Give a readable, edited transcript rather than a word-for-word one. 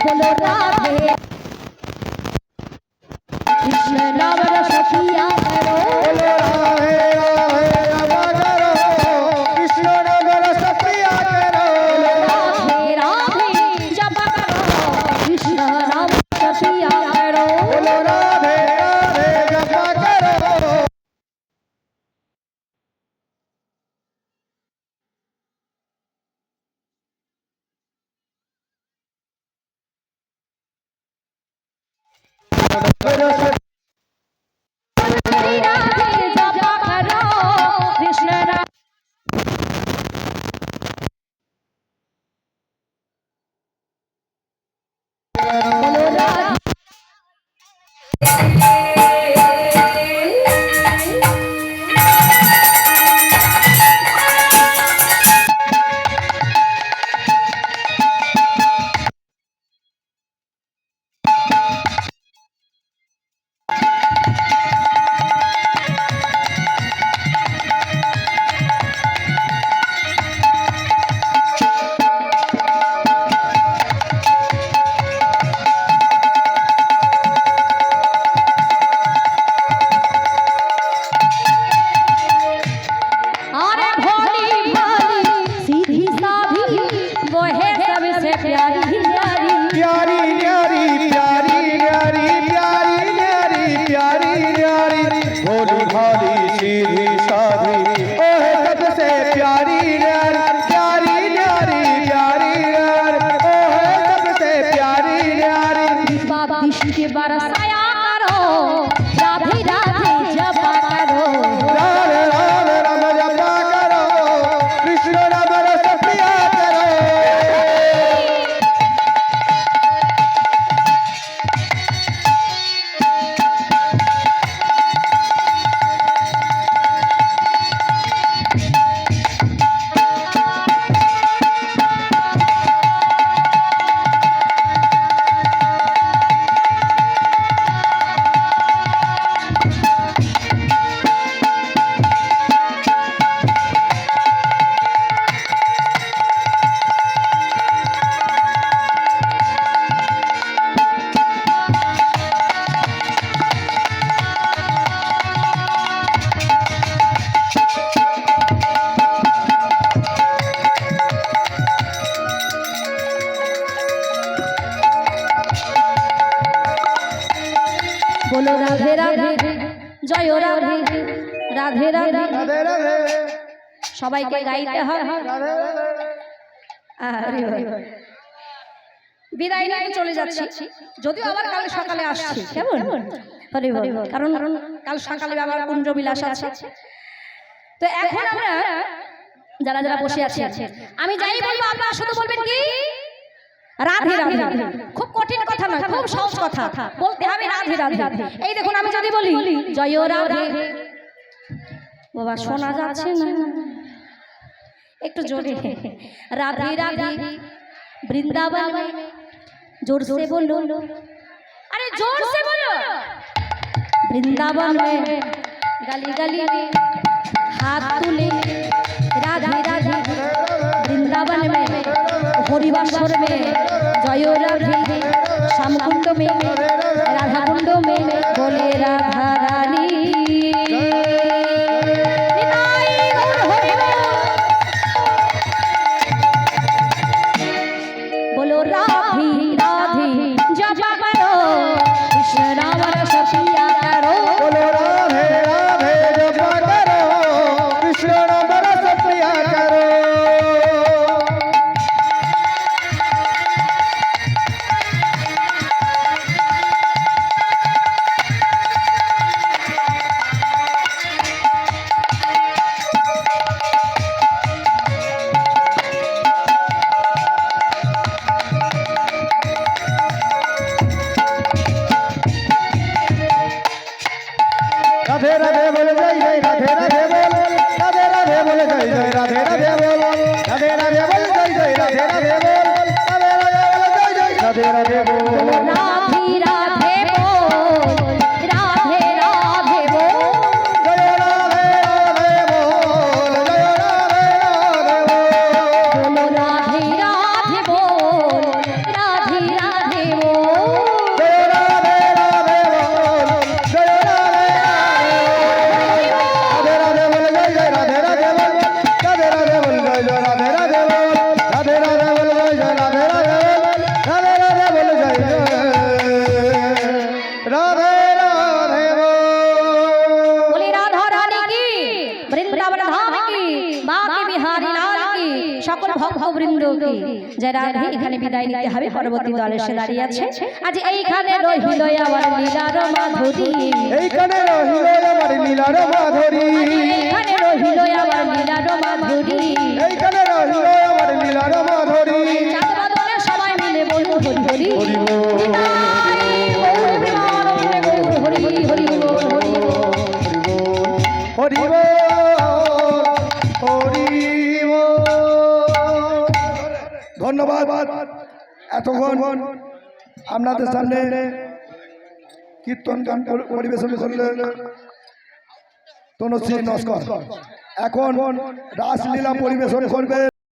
बोलो राधे कृष्ण नाम रस पिया करो बोलो राधे राधे रमा करो कृष्ण नाम रस पिया करो राधे राधे जप करो कृष्ण नाम रस पिया करो बोलो राधे राधे जपा करो राधे राधे जप करो कृष्ण नाम बोलो राधे अरे भोली भाली सीधी साधी वो है सबसे प्यारी प्यारी प्यारी न्यारी प्यारी न्यारी प्यारी न्यारी प्यारी न्यारी भोली भाली सीधी साधी ओ है सबसे प्यारी न्यारी प्यारी न्यारी प्यारी न्यारी ओ है सबसे प्यारी न्यारी बाप दृष्टि बरसाया करो राधे राधे जपा करो राधे राधे राम जपा करो कृष्ण नाम रस पिया करो बोलो राधे राधे जय राधे राधे राधे राधे राधे সবাইকে গাইতে হয় राधे আরে বাবা। বিদায় নিয়ে চলে যাচ্ছি যদিও আবার কাল সকালে আসছি কেমন হরি বল কারণ কাল সকালে আবার কুঞ্জ বিলাস আছে তো এখন আমরা যারা যারা বসে আছি আমি যাই বলবো আপনারা শুধু বলবেন কি রাধে রাধে খুব কঠিন কথা নয় খুব সহজ কথা বলতে হবে রাধে রাধে এই দেখুন আমি যদি বলি জয় রাধে বাবা শোনা যাচ্ছে না একটু জোরে राधे राधे वृंदावन में जोर से बोलो अरे जोर से बोलो वृंदावन में गली गली में हाथ तुले राधे राधे वृंदावन में हरिवासर में जय राधे श्यामकुंड में राधा कुंड में बोले राधा रानी बोलो राधे राधे जपा करो कृष्ण नाम रस पिया करो बोलो राधे राधे जपा करो कृष्ण नाम रस पिया करो राधे राधे बोले जय जय राधे राधे बोल राधे राधे बोले जय जय राधे राधे बोल राधे राधे बोले जय जय राधे राधे बोल राधे राधे बोले जय जय राधे राधे बोल राधे राधे बोल राधे राधे बोल जय राधे राधे बोल जय राधे राधे बोल बोलो राधे राधे बोल राधे राधे যে রাধে এখানে বিদায় নিতে হবে, পরবর্তী দল এসে দাঁড়িয়ে আছে। আজ এইখানে রহিল আমার লীলার মাধুরী, এইখানে রহিল আমার লীলার মাধুরী, এইখানে রহিল আমার লীলার মাধুরী, এইখানে রহিল আমার লীলার মাধুরী। চাঁদ বাদলে সবাই মিলে বলুন হরি হরি হরি বল, হরি হরি হরি হরি হরি বল, হরি বল। ধন্যবাদ। এতক্ষণ আপনাদের সামনে কীর্তন গান পরিবেশন করলেন তনুশ্রী নস্কর। এখন রাসলীলা পরিবেশন করবে